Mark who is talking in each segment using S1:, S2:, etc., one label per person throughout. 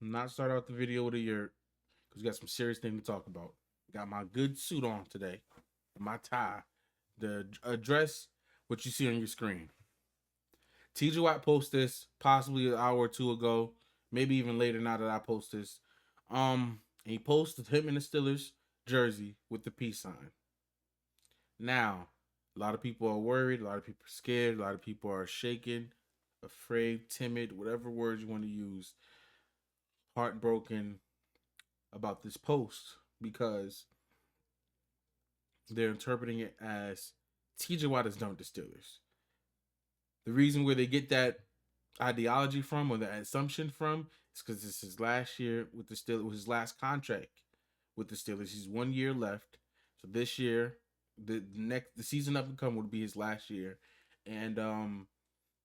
S1: Not start out the video with a yurt because we got some serious thing to talk about. Got my good suit on today, my tie, the address, what you see on your screen. TJ Watt posted this possibly an hour or two ago, maybe even later now that I post this. He posted him in the Steelers jersey with the peace sign. Now, a lot of people are worried, a lot of people are scared, a lot of people are shaken, afraid, timid, whatever words you want to use, heartbroken about this post because they're interpreting it as TJ Watt is done with the Steelers. The reason where they get that ideology from or the assumption from is because this is his last year with the Steelers, his last contract with the Steelers. He's 1 year left. So this year, the season up and come would be his last year. And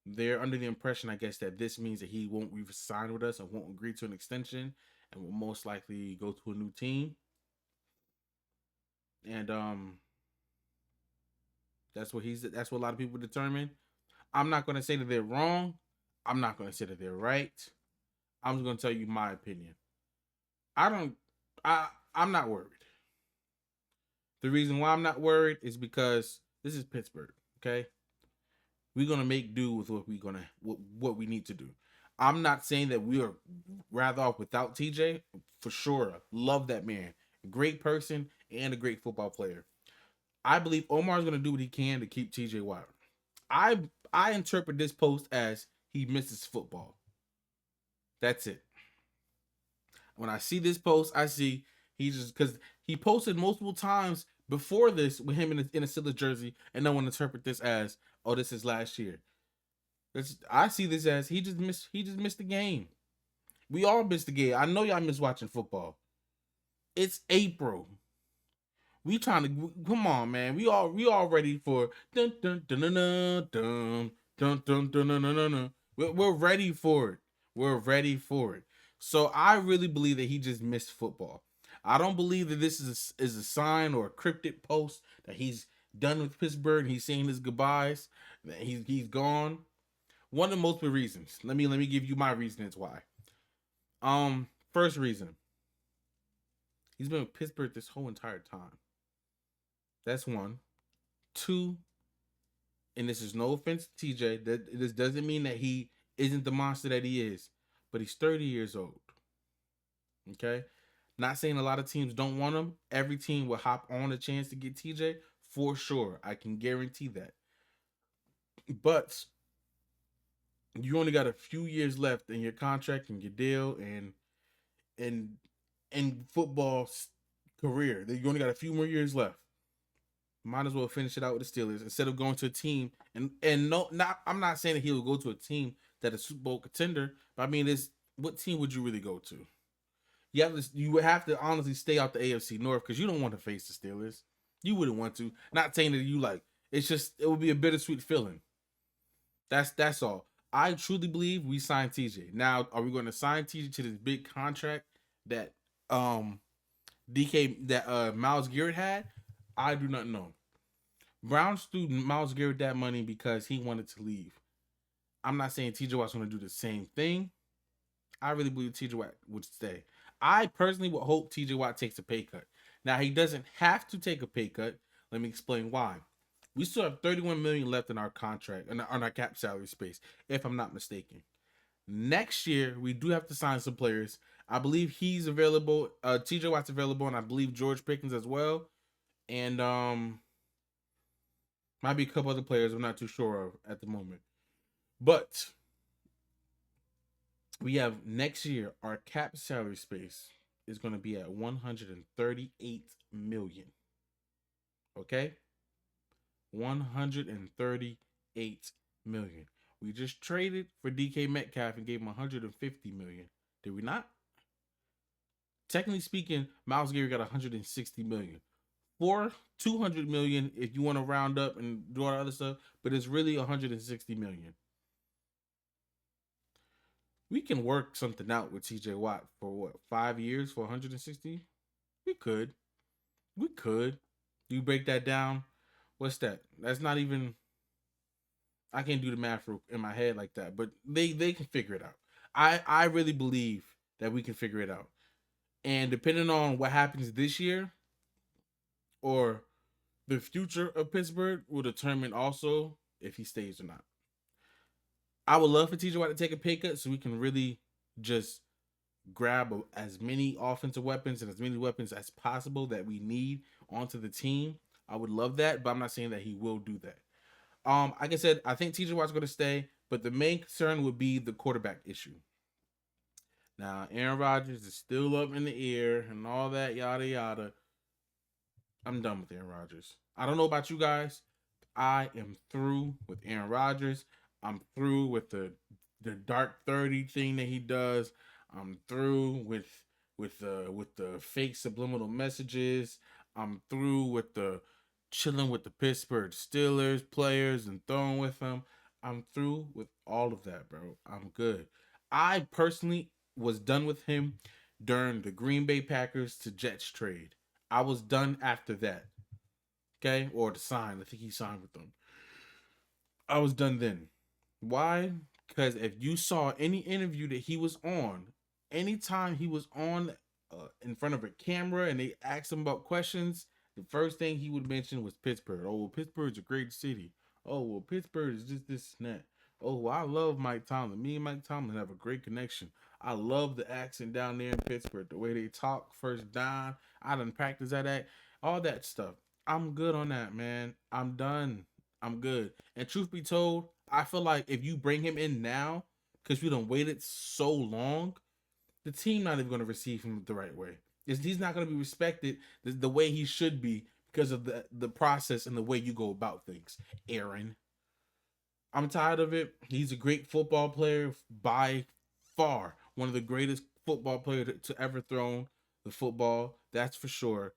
S1: they're under the impression, I guess, that this means that he won't re-sign with us and won't agree to an extension and will most likely go to a new team. And that's what a lot of people determine. I'm not gonna say that they're wrong. I'm not gonna say that they're right. I'm just gonna tell you my opinion. I don't I'm not worried. The reason why I'm not worried is because this is Pittsburgh, okay? We're gonna make do with what we need to do. I'm not saying that we are rather off without TJ. For sure. Love that man. Great person and a great football player. I believe Omar's gonna do what he can to keep TJ Watt. I interpret this post as he misses football. That's it. When I see this post, I see he just because he posted multiple times before this with him in a Steelers jersey, and no one interpret this as, oh, this is last year. I see this as he just missed the game. We all missed the game. I know y'all miss watching football. It's April. We trying to come on, man. We all ready for dun dun dun dun dun dun dun dun dun dun dun dun. We're ready for it. We're ready for it. So I really believe that he just missed football. I don't believe that this is a sign or a cryptic post that he's done with Pittsburgh. He's saying his goodbyes. That he's gone. One of the multiple reasons. Let me give you my reasons why. First reason. He's been with Pittsburgh this whole entire time. That's one. Two, and this is no offense to TJ, that this doesn't mean that he isn't the monster that he is, but he's 30 years old. Okay? Not saying a lot of teams don't want him. Every team will hop on a chance to get TJ for sure. I can guarantee that. But you only got a few years left in your contract and your deal and in football career. You only got a few more years left. Might as well finish it out with the Steelers instead of going to a team and no, not I'm not saying that he will go to a team that is Super Bowl contender, but I mean, what team would you really go to? You would have to honestly stay out the AFC North because you don't want to face the Steelers. You wouldn't want to. Not saying that you like. It's just it would be a bittersweet feeling. That's all. I truly believe we signed TJ. Now, are we going to sign TJ to this big contract that DK that Myles Garrett had? I do not know. Browns threw Myles Garrett that money because he wanted to leave. I'm not saying TJ Watt's going to do the same thing. I really believe TJ Watt would stay. I personally would hope TJ Watt takes a pay cut. Now, he doesn't have to take a pay cut. Let me explain why. We still have $31 million left in our contract, on our cap salary space, if I'm not mistaken. Next year, we do have to sign some players. I believe he's available. TJ Watt's available, and I believe George Pickens as well. And might be a couple other players I'm not too sure of at the moment. But we have next year, our cap salary space is going to be at 138 million. Okay? 138 million. We just traded for DK Metcalf and gave him 150 million. Did we not? Technically speaking, Myles Garrett got 160 million. For 200 million if you want to round up and do all that other stuff, but it's really 160 million. We can work something out with TJ Watt for what, 5 years for 160? We could. You break that down. What's that? That's not even. I can't do the math in my head like that, but they can figure it out. I really believe that we can figure it out. And depending on what happens this year or the future of Pittsburgh will determine also if he stays or not. I would love for TJ Watt to take a pay cut so we can really just grab as many offensive weapons and as many weapons as possible that we need onto the team. I would love that, but I'm not saying that he will do that. Like I said, I think TJ Watt's going to stay, but the main concern would be the quarterback issue. Now, Aaron Rodgers is still up in the air and all that, yada yada. I'm done with Aaron Rodgers. I don't know about you guys. I am through with Aaron Rodgers. I'm through with the dark 30 thing that he does. I'm through with the fake subliminal messages. I'm through with the chilling with the Pittsburgh Steelers players and throwing with them. I'm through with all of that, bro. I'm good. I personally was done with him during the Green Bay Packers to Jets trade. I was done after that. Okay? Or the sign. I think he signed with them. I was done then. Why? Because if you saw any interview that he was on, anytime he was on in front of a camera and they asked him about questions, the first thing he would mention was Pittsburgh. Oh, well, Pittsburgh's a great city. Oh, well, Pittsburgh is just this and that. Oh, well, I love Mike Tomlin. Me and Mike Tomlin have a great connection. I love the accent down there in Pittsburgh, the way they talk first down. I done practice that, all that stuff. I'm good on that, man. I'm done. I'm good. And truth be told, I feel like if you bring him in now, because we done waited so long, the team not even going to receive him the right way. He's not going to be respected the way he should be because of the process and the way you go about things. Aaron, I'm tired of it. He's a great football player by far, one of the greatest football players to ever throw the football. That's for sure.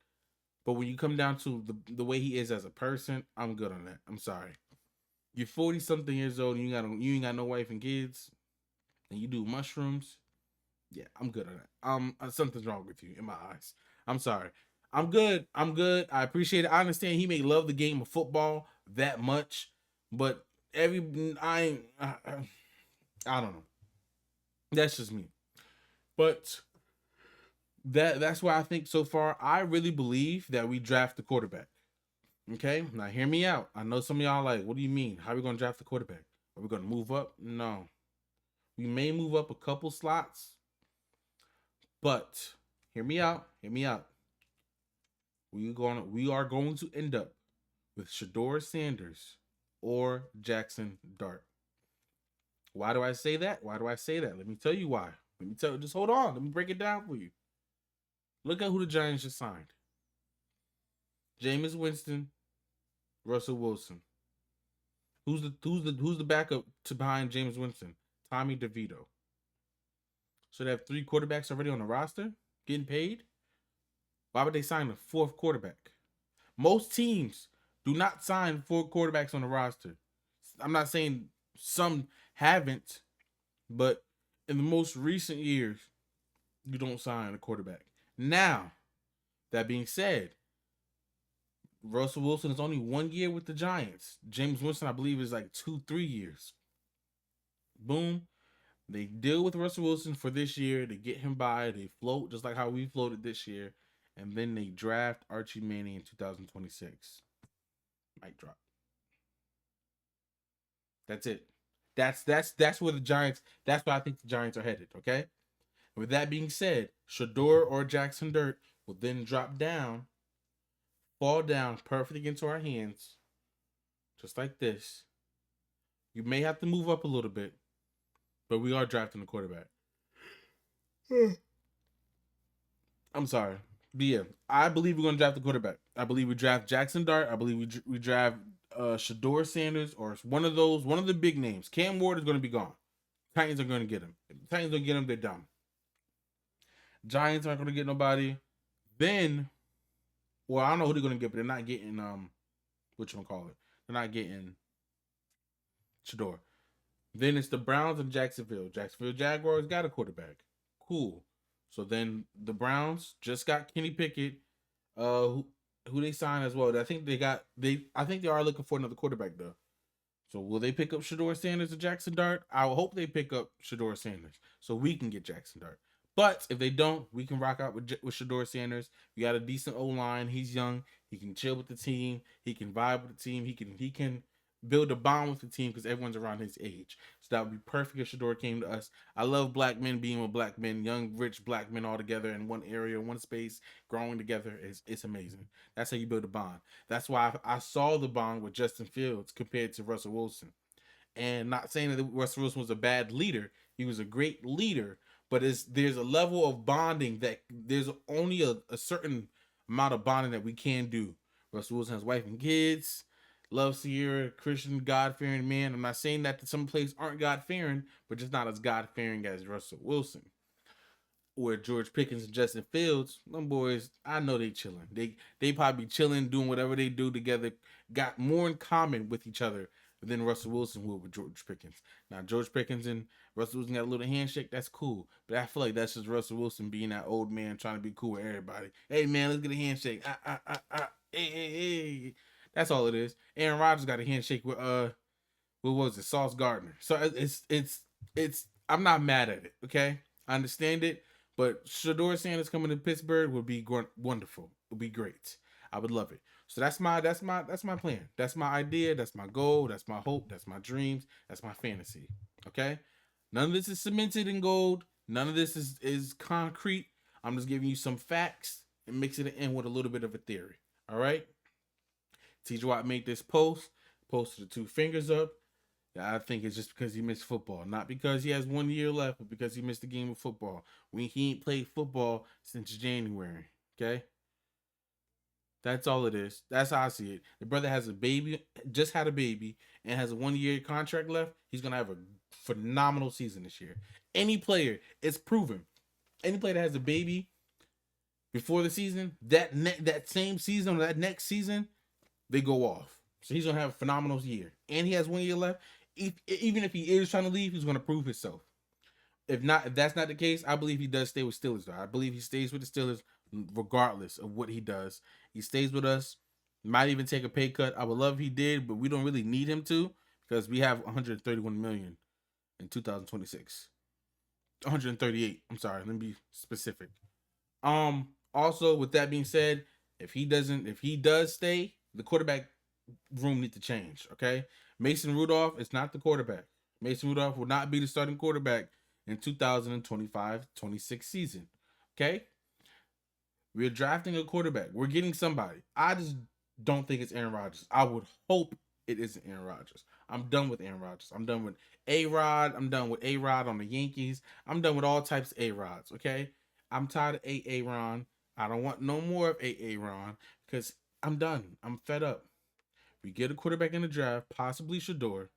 S1: But when you come down to the way he is as a person, I'm good on that. I'm sorry. You're 40 something years old and you ain't got no wife and kids, and you do mushrooms. Yeah, I'm good on that. Something's wrong with you in my eyes. I'm sorry. I'm good. I'm good. I appreciate it. I understand he may love the game of football that much, but I don't know. That's just me. But that's why I think so far I really believe that we draft the quarterback. Okay, now hear me out. I know some of y'all like, what do you mean? How are we gonna draft the quarterback? Are we gonna move up? No. We may move up a couple slots, but hear me out. Hear me out. We are going to end up with Shador Sanders or Jackson Dart. Why do I say that? Why do I say that? Let me tell you why. Just hold on. Let me break it down for you. Look at who the Giants just signed. Jameis Winston, Russell Wilson. Who's the backup to behind Jameis Winston? Tommy DeVito. So they have 3 quarterbacks already on the roster getting paid. Why would they sign a 4th quarterback? Most teams do not sign 4 quarterbacks on the roster. I'm not saying some haven't, but in the most recent years, you don't sign a quarterback. Now, that being said, Russell Wilson is only 1 year with the Giants. James Winston, I believe, is like 2-3 years. Boom. They deal with Russell Wilson for this year. They get him by. They float just like how we floated this year. And then they draft Archie Manning in 2026. Mic drop. That's it. That's where the Giants. That's where I think the Giants are headed. Okay. With that being said, Shador or Jackson Dirt will then drop down, fall down perfectly into our hands, just like this. You may have to move up a little bit, but we are drafting a quarterback. I'm sorry. But yeah, I believe we're going to draft the quarterback. I believe we draft Jackson Dart. I believe we draft Shador Sanders or one of the big names. Cam Ward is going to be gone. Titans are going to get him. If the Titans don't get him, they're done. Giants aren't going to get nobody. Then, well, I don't know who they're going to get, but they're not getting whatchamacallit. They're not getting Shador. Then it's the Browns and Jacksonville. Jacksonville Jaguars got a quarterback. Cool. So then the Browns just got Kenny Pickett, who they signed as well. I think they are looking for another quarterback though. So will they pick up Shador Sanders or Jackson Dart? I hope they pick up Shador Sanders so we can get Jackson Dart. But if they don't, we can rock out with Shedeur Sanders. We got a decent O-line. He's young. He can chill with the team. He can vibe with the team. He can build a bond with the team because everyone's around his age. So that would be perfect if Shedeur came to us. I love black men being with black men, young, rich black men all together in one area, one space, growing together. It's amazing. That's how you build a bond. That's why I saw the bond with Justin Fields compared to Russell Wilson. And not saying that Russell Wilson was a bad leader. He was a great leader, but there's a level of bonding that there's only a certain amount of bonding that we can do. Russell Wilson has wife and kids, loves Sierra, Christian, God-fearing man. I'm not saying that some places aren't God-fearing, but just not as God-fearing as Russell Wilson. Where George Pickens and Justin Fields, them boys, I know they chilling. They probably chilling, doing whatever they do together, got more in common with each other than Russell Wilson would with George Pickens. Now, George Pickens and Russell Wilson got a little handshake. That's cool. But I feel like that's just Russell Wilson being that old man trying to be cool with everybody. Hey, man, let's get a handshake. Hey. That's all it is. Aaron Rodgers got a handshake with, what was it? Sauce Gardner. So it's I'm not mad at it, okay? I understand it. But Shedeur Sanders coming to Pittsburgh would be wonderful. It would be great. I would love it. So that's my plan. That's my idea. That's my goal. That's my hope. That's my dreams. That's my fantasy. Okay? None of this is cemented in gold. None of this is concrete. I'm just giving you some facts and mixing it in with a little bit of a theory. All right? TJ Watt made this post, posted the 2 fingers up. I think it's just because he missed football. Not because he has 1 year left, but because he missed the game of football. He ain't played football since January. Okay? That's all it is. That's how I see it. The brother has a baby, just had a baby, and has a 1 year contract left. He's going to have a phenomenal season this year. Any player, it's proven. Any player that has a baby before the season, that same season or that next season, they go off. So he's going to have a phenomenal year. And he has 1 year left. Even if he is trying to leave, he's going to prove himself. If that's not the case, I believe he does stay with Steelers, though. I believe he stays with the Steelers regardless of what he does. He stays with us. Might even take a pay cut. I would love if he did, but we don't really need him to because we have 131 million in 2026. 138. I'm sorry. Let me be specific. Also, with that being said, if he does stay, the quarterback room needs to change. Okay, Mason Rudolph is not the quarterback. Mason Rudolph will not be the starting quarterback in 2025-26 season. Okay, we're drafting a quarterback. We're getting somebody. I just don't think it's Aaron Rodgers. I would hope it isn't Aaron Rodgers. I'm done with Aaron Rodgers. I'm done with A-Rod. I'm done with A-Rod on the Yankees. I'm done with all types of A-Rods. Okay, I'm tired of A-Ron. I don't want no more of A-Ron because I'm done. I'm fed up. We get a quarterback in the draft, possibly Shedeur.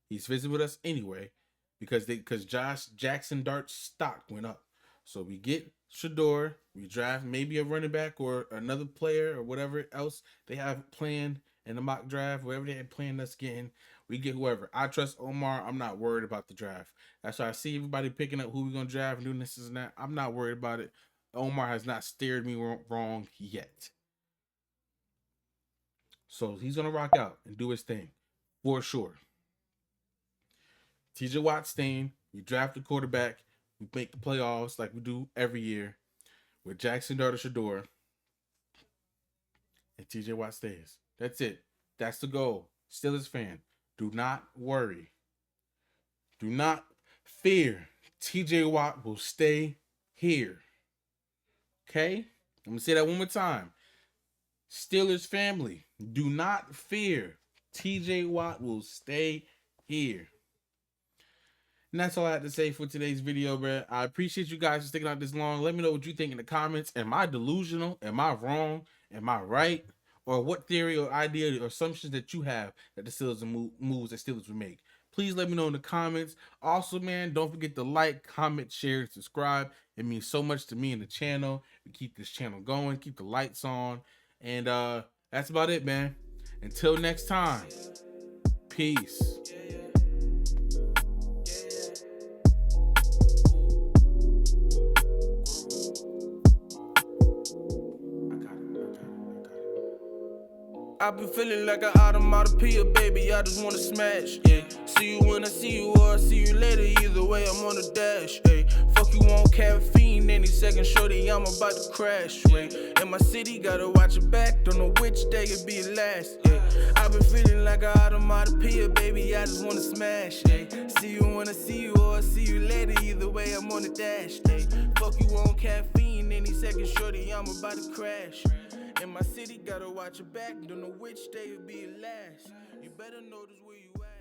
S1: He's visiting with us anyway because Josh Jackson Dart's stock went up. So we get Shedeur. We draft maybe a running back or another player or whatever else they have planned in the mock draft, whatever they had planned us getting. We get whoever. I trust Omar. I'm not worried about the draft. That's why I see everybody picking up who we're going to draft and doing this and that. I'm not worried about it. Omar has not steered me wrong yet. So he's going to rock out and do his thing for sure. TJ Watt staying. We draft the quarterback. We make the playoffs like we do every year with Jackson Dart or Shedeur. And TJ Watt stays. That's it. That's the goal. Steelers fan, do not worry. Do not fear. TJ Watt will stay here. Okay? I'm going to say that one more time. Steelers family, do not fear. TJ Watt will stay here. And that's all I had to say for today's video, bro. I appreciate you guys for sticking out this long. Let me know what you think in the comments. Am I delusional? Am I wrong? Am I right? Or what theory or idea or assumptions that you have that the Steelers moves that Steelers would make? Please let me know in the comments. Also, man, don't forget to like, comment, share, and subscribe. It means so much to me and the channel. We keep this channel going, keep the lights on. And that's about it, man. Until next time, peace.
S2: I've been feeling like an automatopoeia, baby, I just wanna smash, yeah. See you when I see you, or I see you later, either way, I'm on the dash, ayy. Fuck you on caffeine, any second, shorty, I'm about to crash, right? In my city, gotta watch your back, don't know which day it be the last, yeah. I've been feeling like an automatopoeia, baby, I just wanna smash, ayy. See you when I see you, or I see you later, either way, I'm on the dash, ayy. Fuck you on caffeine, any second, shorty, I'm about to crash. In my city, gotta watch your back, don't know which day it'll be the last. You better know this where you at.